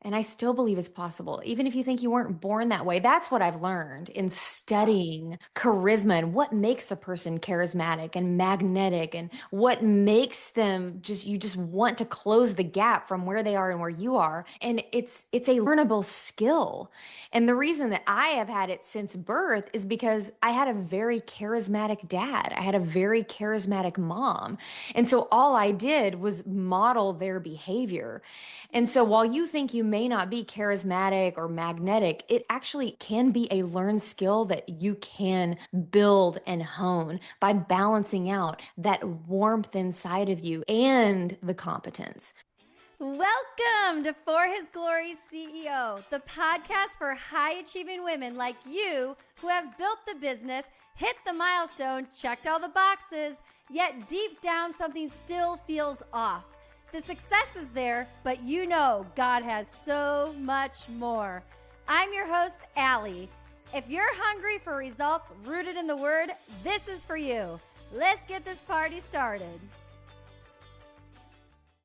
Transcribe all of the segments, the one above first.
And I still believe it's possible, even if you think you weren't born that way. That's what I've learned in studying charisma and what makes a person charismatic and magnetic and what makes them you just want to close the gap from where they are and where you are. And it's a learnable skill. And the reason that I have had it since birth is because I had a very charismatic dad. I had a very charismatic mom. And so all I did was model their behavior. And so while you think you may not be charismatic or magnetic, it actually can be a learned skill that you can build and hone by balancing out that warmth inside of you and the competence. Welcome to For His Glory CEO, the podcast for high achieving women like you who have built the business, hit the milestone, checked all the boxes, yet deep down something still feels off. The success is there, but you know God has so much more. I'm your host, Allie. If you're hungry for results rooted in the Word, this is for you. Let's get this party started.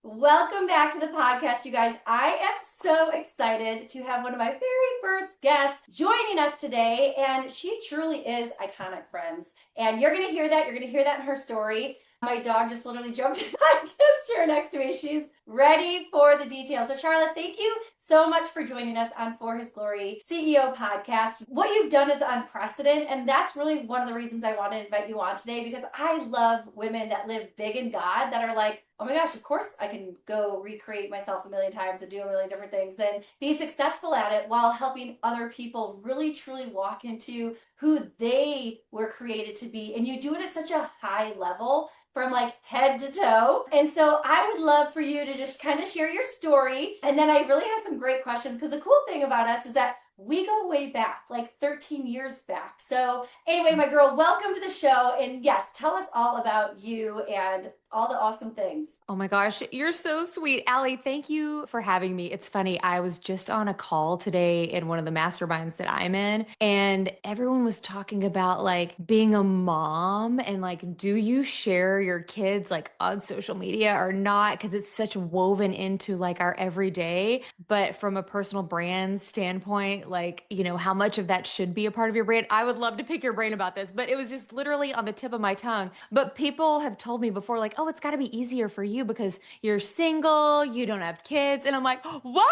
Welcome back to the podcast, you guys. I am so excited to have one of my very first guests joining us today, and she truly is iconic, friends. And you're going to hear that. You're going to hear that in her story. My dog just literally jumped in the podcast chair next to me. She's ready for the details. So Charla, thank you so much for joining us on For His Glory CEO podcast. What you've done is unprecedented, and that's really one of the reasons I want to invite you on today, because I love women that live big in God, that are like, oh my gosh, of course I can go recreate myself a million times and do a million different things and be successful at it while helping other people really truly walk into who they were created to be. And you do it at such a high level, from like head to toe. And so I would love for you to just kind of share your story. And then I really have some great questions, because the cool thing about us is that we go way back, like 13 years back. So anyway, my girl, welcome to the show. And yes, tell us all about you and all the awesome things. Oh my gosh, you're so sweet. Allie, thank you for having me. It's funny, I was just on a call today in one of the masterminds that I'm in, and everyone was talking about like being a mom and like, do you share your kids like on social media or not? Because it's such woven into like our everyday. But from a personal brand standpoint, like, how much of that should be a part of your brand? I would love to pick your brain about this, but it was just literally on the tip of my tongue. But people have told me before, like, oh, it's got to be easier for you because you're single, you don't have kids. And I'm like, what?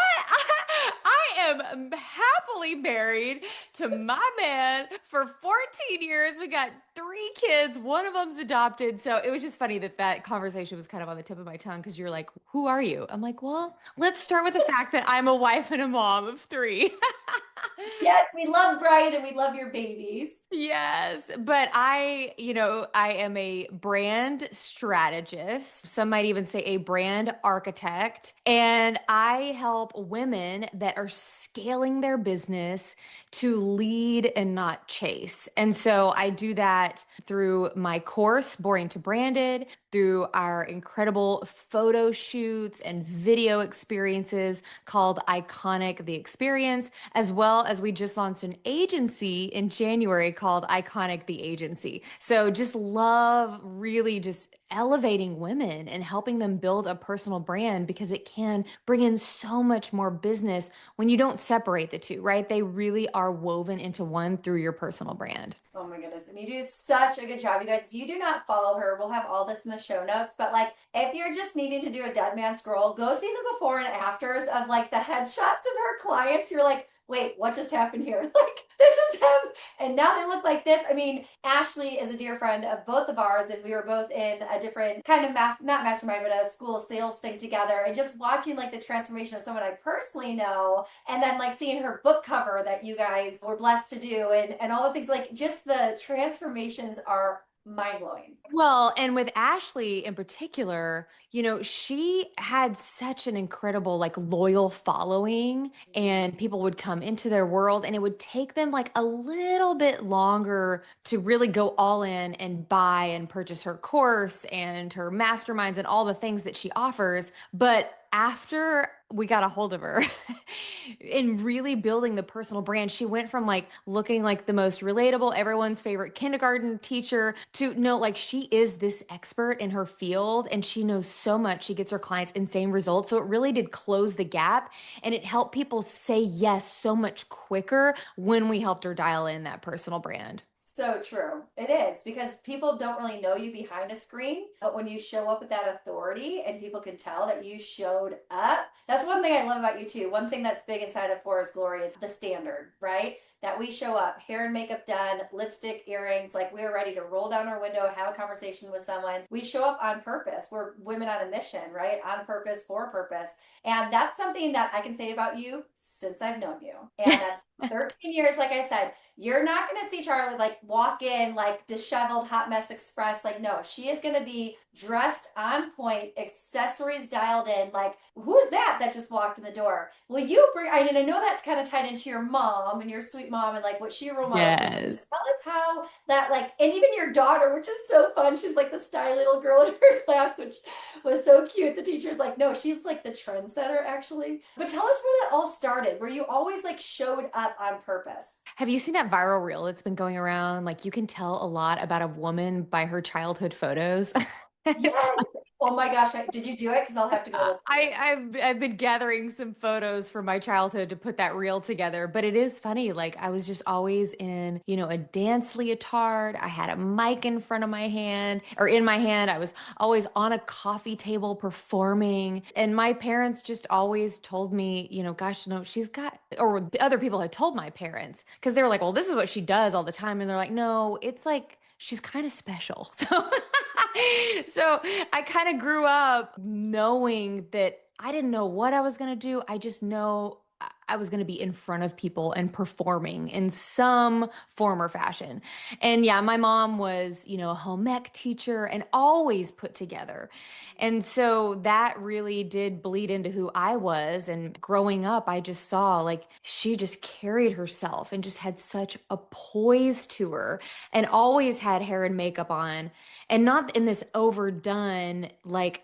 I am happily married to my man for 14 years. We got 3 kids. One of them's adopted. So it was just funny that conversation was kind of on the tip of my tongue, because you're like, who are you? I'm like, well, let's start with the fact that I'm a wife and a mom of 3. Yes, we love Brian and we love your babies. Yes, but I am a brand strategist. Some might even say a brand architect. And I help women that are scaling their business to lead and not chase. And so I do that through my course, Boring to Branded, through our incredible photo shoots and video experiences called Iconic the Experience, as well as we just launched an agency in January called Iconic the Agency. So just love really just elevating women and helping them build a personal brand, because it can bring in so much more business when you don't separate the two, right? They really are woven into one through your personal brand. Oh my goodness. And you do such a good job. You guys, if you do not follow her, we'll have all this in the show notes. But like, if you're just needing to do a dead man scroll, go see the before and afters of like the headshots of her clients. You're like, wait, what just happened here? Like, this is him. And now they look like this. I mean, Ashley is a dear friend of both of ours, and we were both in a different kind of not mastermind, but a school of sales thing together. And just watching like the transformation of someone I personally know, and then like seeing her book cover that you guys were blessed to do, and all the things, like just the transformations are mind-blowing. Well, and with Ashley in particular, she had such an incredible, like, loyal following, and people would come into their world, and it would take them like a little bit longer to really go all in and buy and purchase her course and her masterminds and all the things that she offers. But after we got a hold of her, in really building the personal brand. She went from like looking like the most relatable, everyone's favorite kindergarten teacher to no, like she is this expert in her field and she knows so much. She gets her clients insane results. So it really did close the gap and it helped people say yes so much quicker when we helped her dial in that personal brand. So true. It is because people don't really know you behind a screen, but when you show up with that authority and people can tell that you showed up, that's one thing I love about you too. One thing that's big inside of Forest Glory is the standard, right? That we show up, hair and makeup done, lipstick, earrings, like we're ready to roll down our window, have a conversation with someone. We show up on purpose. We're women on a mission, right? On purpose, for purpose. And that's something that I can say about you since I've known you. And that's 13 years, like I said. You're not going to see Charlie like walk in like disheveled, hot mess express. Like, no, she is going to be dressed on point, accessories dialed in. Like, who's that just walked in the door? Will you bring, I know that's kind of tied into your mom and your sweet mom and like what she role modeled. Yes. Tell us how that like, and even your daughter, which is so fun. She's like the sty little girl in her class, which was so cute. The teacher's like, no, she's like the trendsetter actually. But tell us where that all started, where you always like showed up on purpose. Have you seen that viral reel that's been going around? Like you can tell a lot about a woman by her childhood photos. It's Yes. Oh my gosh. Did you do it? Because I'll have to go look for it. I've been gathering some photos from my childhood to put that reel together, but it is funny. Like I was just always in, a dance leotard. I had a mic in front of my hand or in my hand. I was always on a coffee table performing. And my parents just always told me, gosh, no, she's got, or other people had told my parents because they were like, well, this is what she does all the time. And they're like, no, it's like she's kind of special. So I kind of grew up knowing that I didn't know what I was going to do. I just know I was going to be in front of people and performing in some form or fashion. And yeah, my mom was, a home ec teacher and always put together. And so that really did bleed into who I was. And growing up, I just saw like she just carried herself and just had such a poise to her and always had hair and makeup on and not in this overdone, like,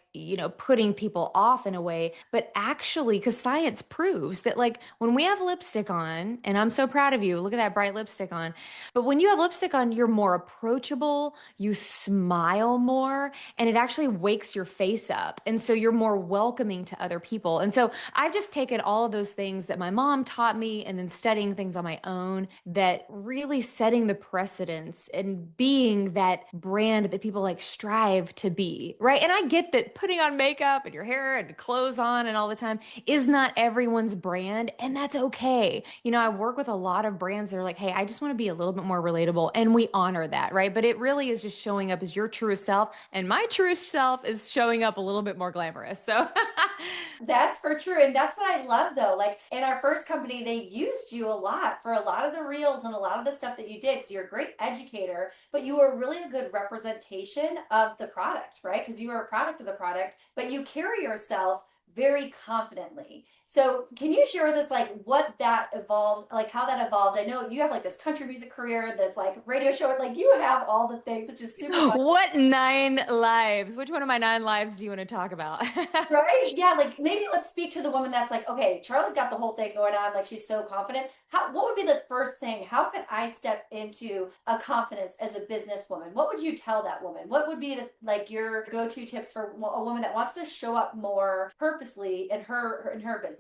putting people off in a way, but actually, because science proves that, like, when we have lipstick on, and I'm so proud of you, look at that bright lipstick on, but when you have lipstick on, you're more approachable, you smile more, and it actually wakes your face up. And so you're more welcoming to other people. And so I've just taken all of those things that my mom taught me and then studying things on my own that really setting the precedence and being that brand that people like strive to be, right? And I get that putting on makeup and your hair and clothes on and all the time is not everyone's brand, and that's okay. I work with a lot of brands that are like, hey, I just want to be a little bit more relatable, and we honor that, right? But it really is just showing up as your truest self, and my truest self is showing up a little bit more glamorous. So That's for true. And that's what I love though. Like in our first company, they used you a lot for a lot of the reels and a lot of the stuff that you did because you're a great educator, but you were really a good representation of the product, right? Because you were a product of the product, but you carry yourself very confidently. So can you share with us like what that evolved, like how that evolved? I know you have like this country music career, this like radio show, like you have all the things, which is super fun. what 9 lives? Which one of my 9 lives do you want to talk about? Right? Yeah, like maybe let's speak to the woman that's like, okay, Charlie's got the whole thing going on, like she's so confident. What would be the first thing? How could I step into a confidence as a businesswoman? What would you tell that woman? What would be like your go-to tips for a woman that wants to show up more purposely in her business?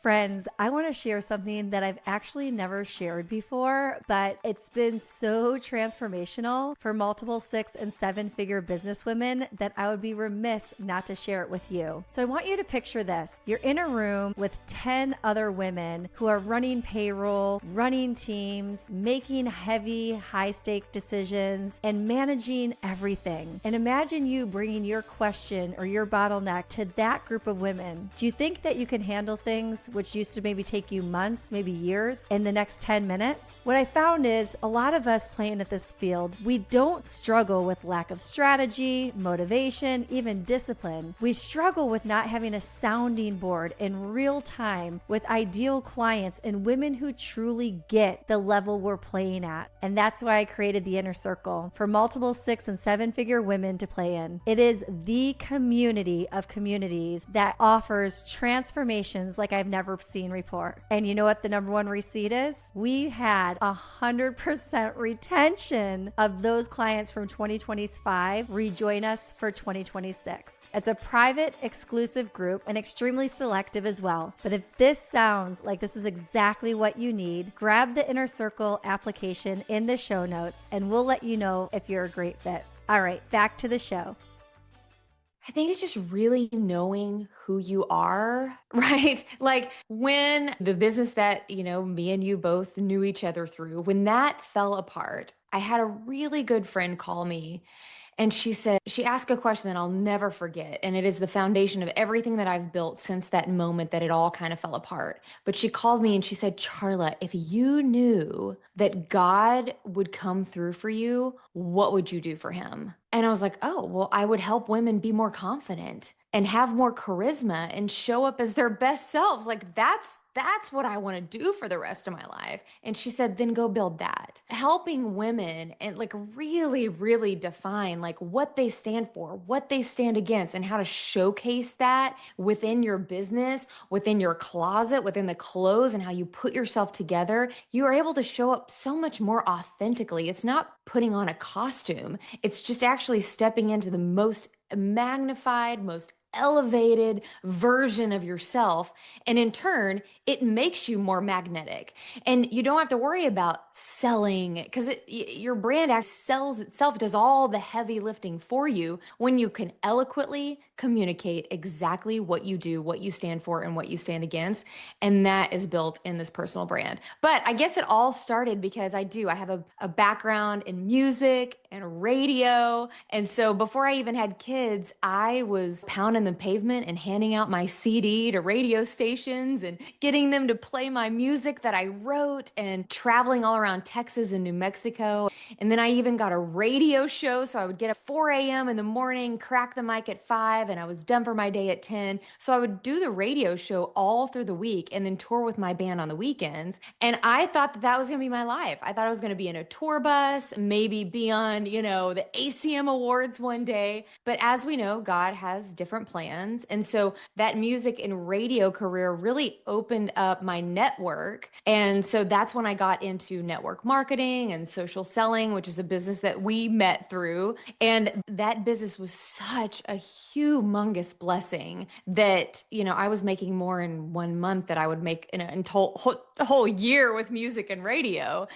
Friends, I want to share something that I've actually never shared before, but it's been so transformational for multiple 6 and 7 figure businesswomen that I would be remiss not to share it with you. So I want you to picture this. You're in a room with 10 other women who are running payroll, running teams, making heavy, high stake decisions, and managing everything. And imagine you bringing your question or your bottleneck to that group of women. Do you think that you can handle things which used to maybe take you months, maybe years, in the next 10 minutes? What I found is a lot of us playing at this field, we don't struggle with lack of strategy, motivation, even discipline. We struggle with not having a sounding board in real time with ideal clients and women who truly get the level we're playing at. And that's why I created the Inner Circle for multiple 6 and 7 figure women to play in. It is the community of communities that offers transformations like I've never ever seen report. And you know what the number one receipt is? We had 100% retention of those clients from 2025 rejoin us for 2026. It's a private, exclusive group and extremely selective as well. But if this sounds like this is exactly what you need, grab the Inner Circle application in the show notes and we'll let you know if you're a great fit. All right, back to the show. I think it's just really knowing who you are, right? Like when the business that, me and you both knew each other through, when that fell apart, I had a really good friend call me and she asked a question that I'll never forget. And it is the foundation of everything that I've built since that moment that it all kind of fell apart. But she called me and she said, Charla, if you knew that God would come through for you, what would you do for him? And I was like, oh, well, I would help women be more confident and have more charisma and show up as their best selves. Like that's what I want to do for the rest of my life. And she said, then go build that. Helping women and like really, really define like what they stand for, what they stand against, and how to showcase that within your business, within your closet, within the clothes and how you put yourself together. You are able to show up so much more authentically. It's not putting on a costume. It's just actually stepping into the most magnified, most elevated version of yourself. And in turn, it makes you more magnetic. And you don't have to worry about selling because your brand actually sells itself, does all the heavy lifting for you when you can eloquently communicate exactly what you do, what you stand for, and what you stand against. And that is built in this personal brand. But I guess it all started because I have a background in music and radio. And so before I even had kids, I was pounding the pavement and handing out my CD to radio stations and getting them to play my music that I wrote and traveling all around Texas and New Mexico. And then I even got a radio show. So I would get up 4 a.m. in the morning, crack the mic at 5, and I was done for my day at 10. So I would do the radio show all through the week and then tour with my band on the weekends. And I thought that was going to be my life. I thought I was going to be in a tour bus, maybe be on, the ACM Awards one day. But as we know, God has different plans. And so that music and radio career really opened up my network. And so that's when I got into network marketing and social selling, which is a business that we met through. And that business was such a humongous blessing that, I was making more in 1 month that I would make in a whole year with music and radio.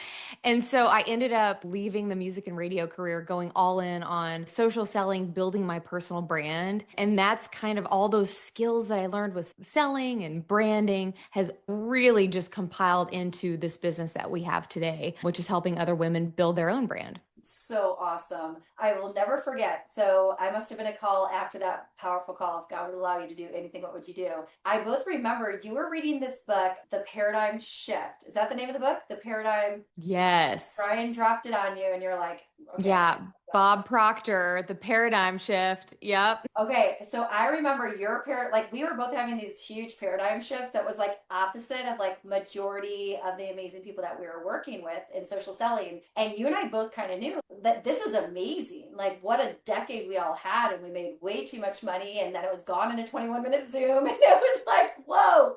And so I ended up leaving the music and radio career, going all in on social selling, building my personal brand. And that's kind of all those skills that I learned with selling and branding has really just compiled into this business that we have today, which is helping other women build their own brand. So awesome. I will never forget. So I must have been a call after that powerful call. If God would allow you to do anything, what would you do? I both remember you were reading this book, The Paradigm Shift. Is that the name of the book? The Paradigm? Yes. Brian dropped it on you and you're like, okay. Yeah. Bob Proctor, The Paradigm Shift. Yep. Okay, so I remember your we were both having these huge paradigm shifts that was like opposite of like majority of the amazing people that we were working with in social selling. And you and I both kind of knew that this was amazing. Like what a decade we all had, and we made way too much money, and then it was gone in a 21-minute Zoom, and it was like, whoa,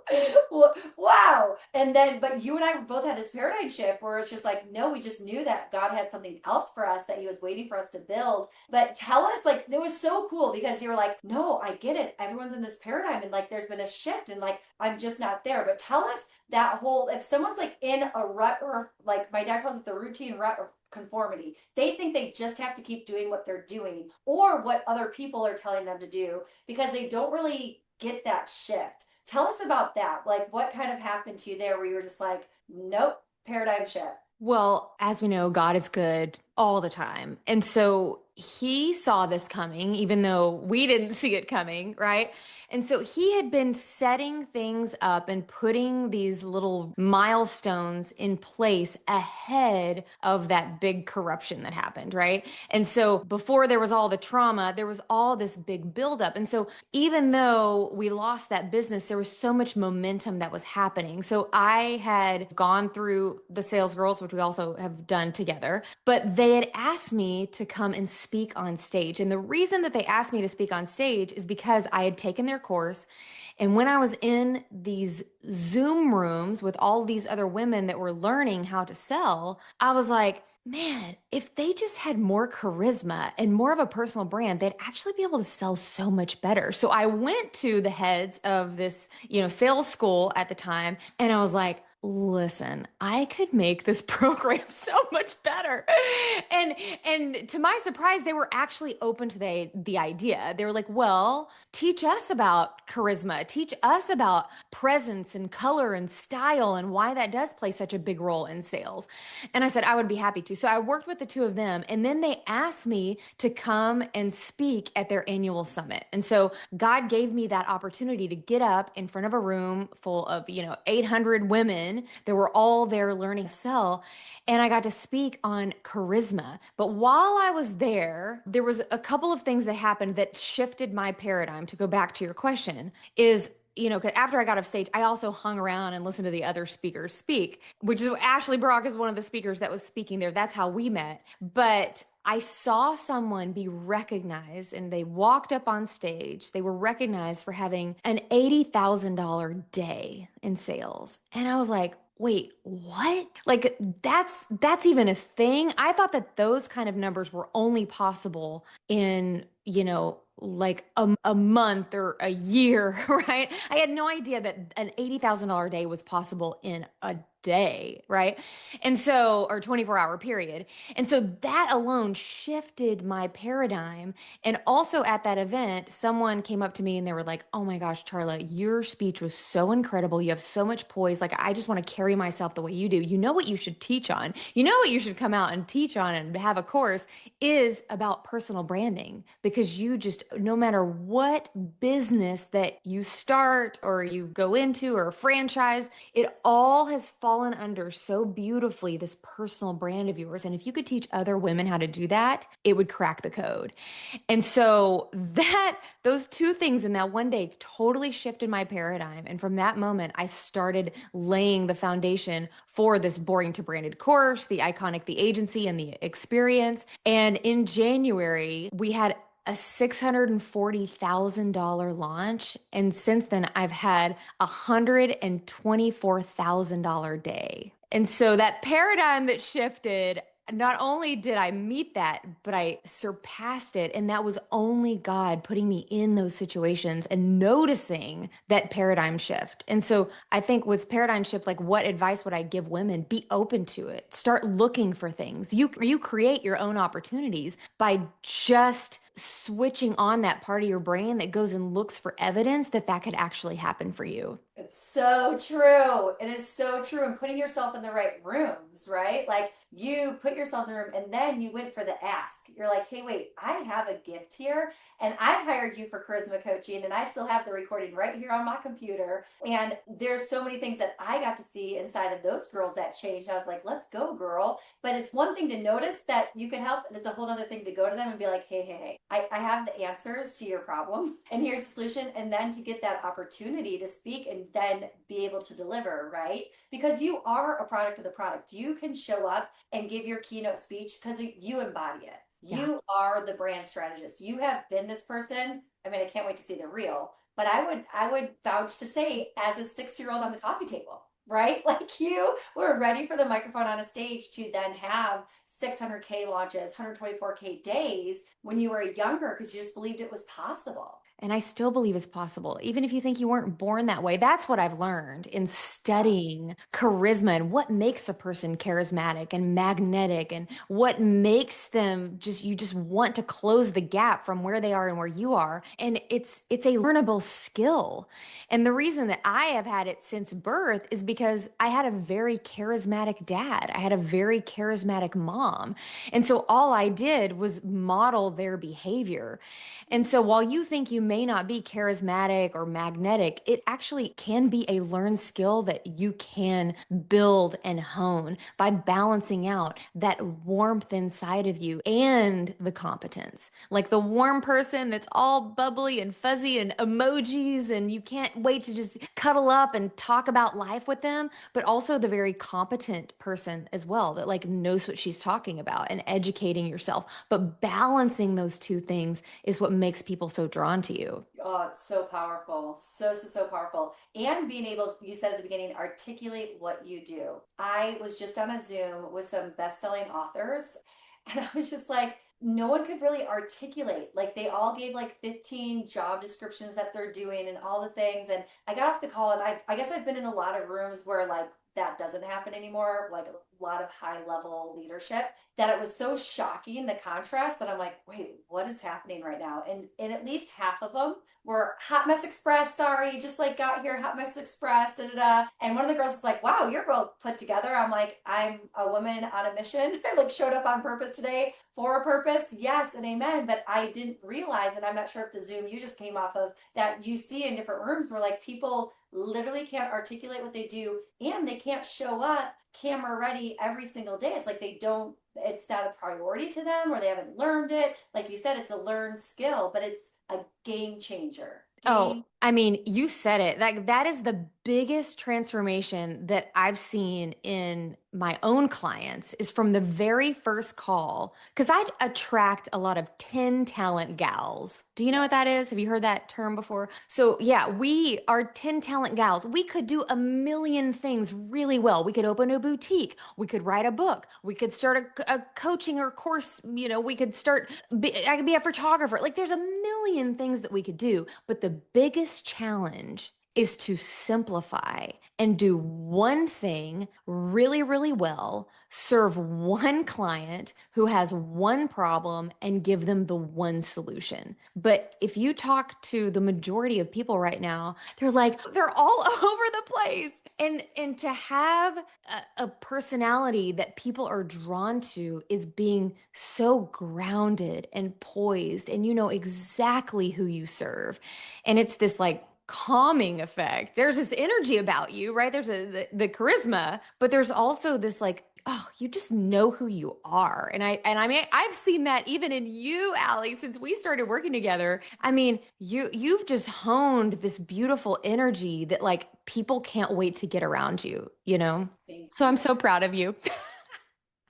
wow. And then, but you and I both had this paradigm shift where it's just like, no, we just knew that God had something else for us that he was waiting for us to build. But tell us, like, it was so cool because you were like, no, I get it. Everyone's in this paradigm and like there's been a shift and like I'm just not there. But tell us that whole, if someone's like in a rut, or like my dad calls it the routine rut or conformity, they think they just have to keep doing what they're doing or what other people are telling them to do because they don't really get that shift. Tell us about that. Like what kind of happened to you there where you were just like, nope, paradigm shift? Well, as we know, God is good all the time. And so he saw this coming, even though we didn't see it coming, right? And so he had been setting things up and putting these little milestones in place ahead of that big corruption that happened, right? And so before there was all the trauma, there was all this big buildup. And so even though we lost that business, there was so much momentum that was happening. So I had gone through the Sales Girls, which we also have done together, but they they had asked me to come and speak on stage. And the reason that they asked me to speak on stage is because I had taken their course. And when I was in these Zoom rooms with all these other women that were learning how to sell, I was like, man, if they just had more charisma and more of a personal brand, they'd actually be able to sell so much better. So I went to the heads of this, sales school at the time, and I was like, listen, I could make this program so much better. And and to my surprise, they were actually open to the idea. They were like, well, teach us about charisma, teach us about presence and color and style and why that does play such a big role in sales. And I said, I would be happy to. So I worked with the two of them. And then they asked me to come and speak at their annual summit. And so God gave me that opportunity to get up in front of a room full of, 800 women that were all there learning to sell. And I got to speak on charisma. But while I was there was a couple of things that happened that shifted my paradigm. To go back to your question, is 'cause after I got off stage, I also hung around and listened to the other speakers speak, which is Ashley Brock is one of the speakers that was speaking there. That's how we met. But I saw someone be recognized and they walked up on stage. They were recognized for having an $80,000 day in sales. And I was like, wait, what? Like that's even a thing? I thought that those kind of numbers were only possible in, like a month or a year, right? I had no idea that an $80,000 day was possible in a day, right? And so, or 24-hour period. And so that alone shifted my paradigm. And also at that event, someone came up to me and they were like, oh my gosh, Charla, your speech was so incredible. You have so much poise. Like, I just want to carry myself the way you do. You know what you should teach on. You know what you should come out and teach on and have a course is about personal branding, because you just, no matter what business that you start or you go into or a franchise, it all has fallen under so beautifully this personal brand of yours. And if you could teach other women how to do that, it would crack the code. And so those two things in that one day totally shifted my paradigm. And from that moment, I started laying the foundation for this Boring to Branded course, the Iconic, the agency, and the experience. And in January, we had a $640,000 launch. And since then, I've had a $124,000 day. And so that paradigm that shifted, not only did I meet that, but I surpassed it. And that was only God putting me in those situations and noticing that paradigm shift. And so I think with paradigm shift, like, what advice would I give women? Be open to it. Start looking for things. You create your own opportunities by just switching on that part of your brain that goes and looks for evidence that could actually happen for you. It's so true. It is so true. And putting yourself in the right rooms, right? Like, you put yourself in the room and then you went for the ask. You're like, hey, wait, I have a gift here and I've hired you for charisma coaching and I still have the recording right here on my computer. And there's so many things that I got to see inside of those girls that changed. I was like, let's go, girl. But it's one thing to notice that you could help. It's a whole other thing to go to them and be like, hey, I have the answers to your problem and here's the solution. And then to get that opportunity to speak and then be able to deliver, right? Because you are a product of the product. You can show up and give your keynote speech because you embody it. Yeah. You are the brand strategist. You have been this person. I mean, I can't wait to see the real, but I would vouch to say, as a 6-year-old on the coffee table, right? Like, you were ready for the microphone on a stage to then have 600K launches, 124K days when you were younger, because you just believed it was possible. And I still believe it's possible, even if you think you weren't born that way. That's what I've learned in studying charisma and what makes a person charismatic and magnetic and what makes them you just want to close the gap from where they are and where you are. And it's a learnable skill. And the reason that I have had it since birth is because I had a very charismatic dad. I had a very charismatic mom. And so all I did was model their behavior. And so while you think you may not be charismatic or magnetic, it actually can be a learned skill that you can build and hone by balancing out that warmth inside of you and the competence. Like the warm person that's all bubbly and fuzzy and emojis, and you can't wait to just cuddle up and talk about life with them, but also the very competent person as well that like knows what she's talking about and educating yourself. But balancing those two things is what makes people so drawn to you. Oh, it's so powerful. So powerful. And being able, you said at the beginning, articulate what you do. I was just on a Zoom with some best-selling authors, and I was just like, no one could really articulate. Like they all gave like 15 job descriptions that they're doing and all the things. And I got off the call and I guess I've been in a lot of rooms where like that doesn't happen anymore, like a lot of high level leadership, that it was so shocking, the contrast, that I'm like, wait, what is happening right now? And at least half of them were hot mess express, sorry, just like got here, hot mess express, da da da. And one of the girls was like, wow, you're well put together. I'm like, I'm a woman on a mission. I like showed up on purpose today for a purpose. Yes and amen. But I didn't realize, and I'm not sure if the Zoom you just came off of, that you see in different rooms where like people literally can't articulate what they do, and they can't show up camera ready every single day. It's like they don't, it's not a priority to them, or they haven't learned it. Like you said, it's a learned skill, but it's a game changer. Oh, I mean, you said it. Like that is the biggest transformation that I've seen in my own clients is from the very first call. Because I attract a lot of 10 talent gals. Do you know what that is? Have you heard that term before? So yeah, we are 10 talent gals. We could do a million things really well. We could open a boutique. We could write a book. We could start a coaching or course. You know, we could start, I could be a photographer. Like there's a million things that we could do. But the biggest challenge is to simplify and do one thing really, really well, serve one client who has one problem and give them the one solution. But if you talk to the majority of people right now, they're like, they're all over the place. And to have a personality that people are drawn to is being so grounded and poised, and you know exactly who you serve. And it's this like calming effect. There's this energy about you, right? There's the charisma, but there's also this like, oh, you just know who you are. And I mean I've seen that even in you, Allie, since we started working together. I mean, you've just honed this beautiful energy that like people can't wait to get around you, you know? Thank So I'm you. so proud of you.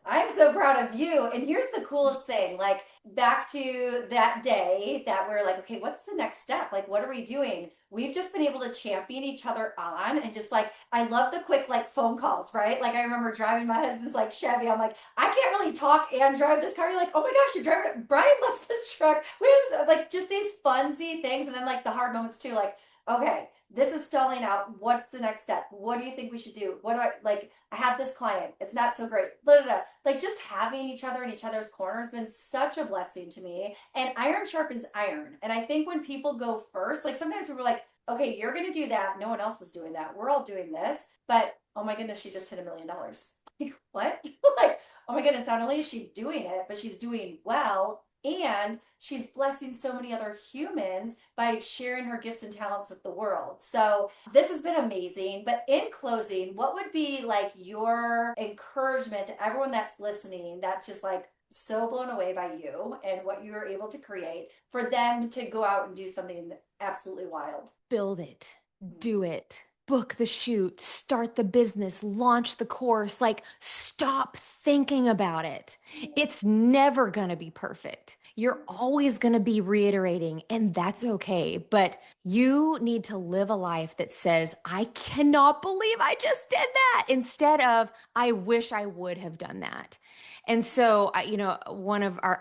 I'm so proud of you. And here's the coolest thing, like back to that day that we're like, okay, what's the next step? Like, what are we doing? We've just been able to champion each other on, and just like, I love the quick like phone calls, right? Like I remember driving my husband's like Chevy. I'm like, I can't really talk and drive this car. You're like, oh my gosh, you're driving it. Brian loves this truck. We have like just these funsy things. And then like the hard moments too, like, okay, this is stalling out. What's the next step? What do you think we should do? What do I like? I have this client. It's not so great. Blah, blah, blah. Like just having each other in each other's corner has been such a blessing to me. And iron sharpens iron. And I think when people go first, like sometimes we were like, okay, you're going to do that. No one else is doing that. We're all doing this. But oh my goodness, she just hit $1 million. Like, what? Like, oh my goodness, not only is she doing it, but she's doing well. And she's blessing so many other humans by sharing her gifts and talents with the world. So this has been amazing. But in closing, what would be like your encouragement to everyone that's listening, that's just like so blown away by you and what you were able to create, for them to go out and do something absolutely wild? Build it, do it. Book the shoot, start the business, launch the course, like stop thinking about it. It's never going to be perfect. You're always going to be reiterating, and that's okay. But you need to live a life that says, I cannot believe I just did that, instead of, I wish I would have done that. And so, you know,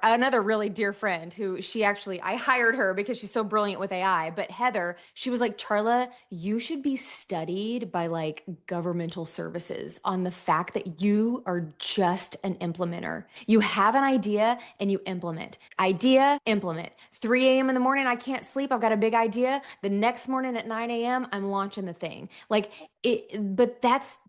another really dear friend who I hired her because she's so brilliant with AI, but Heather, she was like, Charla, you should be studied by like governmental services on the fact that you are just an implementer. You have an idea and you implement. Idea, implement. 3 a.m. in the morning, I can't sleep. I've got a big idea. The next morning at 9 a.m., I'm launching the thing. Like but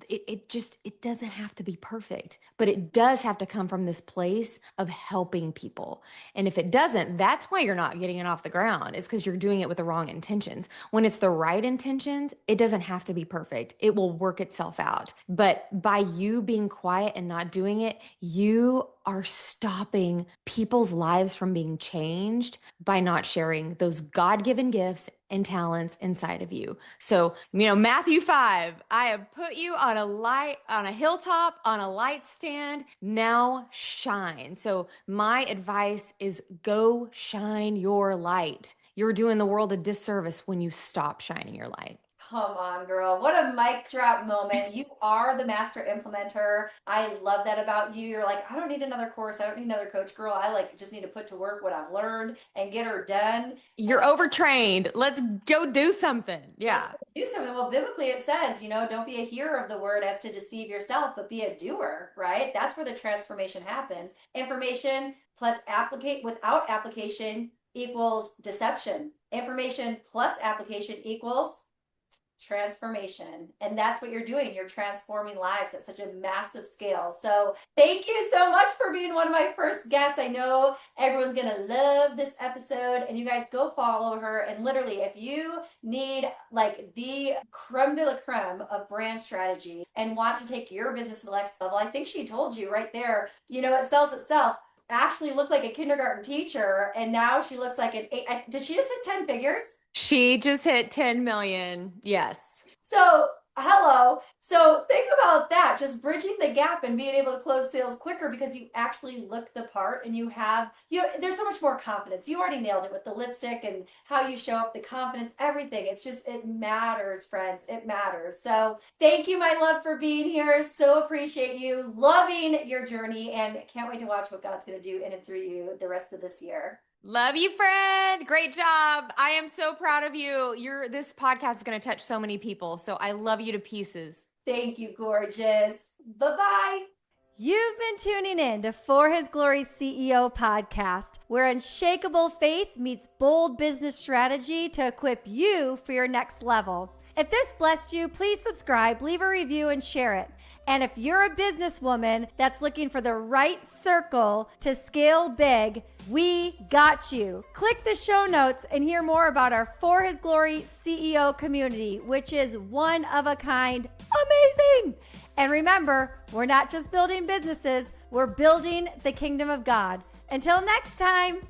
it doesn't have to be perfect, but it does have to come from this place of helping people. And if it doesn't, that's why you're not getting it off the ground, is because you're doing it with the wrong intentions. When it's the right intentions, it doesn't have to be perfect. It will work itself out. But by you being quiet and not doing it, you are stopping people's lives from being changed by not sharing those God-given gifts and talents inside of you. So, Matthew 5, I have put you on a hilltop, on a light stand. Now shine. So my advice is go shine your light. You're doing the world a disservice when you stop shining your light. Come on, girl. What a mic drop moment. You are the master implementer. I love that about you. You're like, I don't need another course. I don't need another coach, girl. I just need to put to work what I've learned and get her done. You're overtrained. Let's go do something. Yeah. Do something. Well, biblically it says, don't be a hearer of the word as to deceive yourself, but be a doer, right? That's where the transformation happens. Information plus without application equals deception. Information plus application equals transformation. And that's what you're doing. You're transforming lives at such a massive scale. So thank you so much for being one of my first guests. I know everyone's going to love this episode, and you guys go follow her. And literally, if you need the creme de la creme of brand strategy and want to take your business to the next level, I think she told you right there, it sells itself. Actually looked like a kindergarten teacher, and now she looks like did she just hit 10 figures? She just hit 10 million. Yes. So, hello. So think about that, just bridging the gap and being able to close sales quicker because you actually look the part, and there's so much more confidence. You already nailed it with the lipstick and how you show up, the confidence, everything. It matters, friends. It matters. So thank you, my love, for being here. So appreciate you, loving your journey, and can't wait to watch what God's going to do in and through you the rest of this year. Love you, friend. Great job. I am so proud of you. This podcast is going to touch so many people. So I love you to pieces. Thank you, gorgeous. Bye-bye. You've been tuning in to For His Glory CEO podcast, where unshakable faith meets bold business strategy to equip you for your next level. If this blessed you, please subscribe, leave a review, and share it. And if you're a businesswoman that's looking for the right circle to scale big, we got you. Click the show notes and hear more about our For His Glory CEO community, which is one of a kind, amazing. And remember, we're not just building businesses, we're building the kingdom of God. Until next time.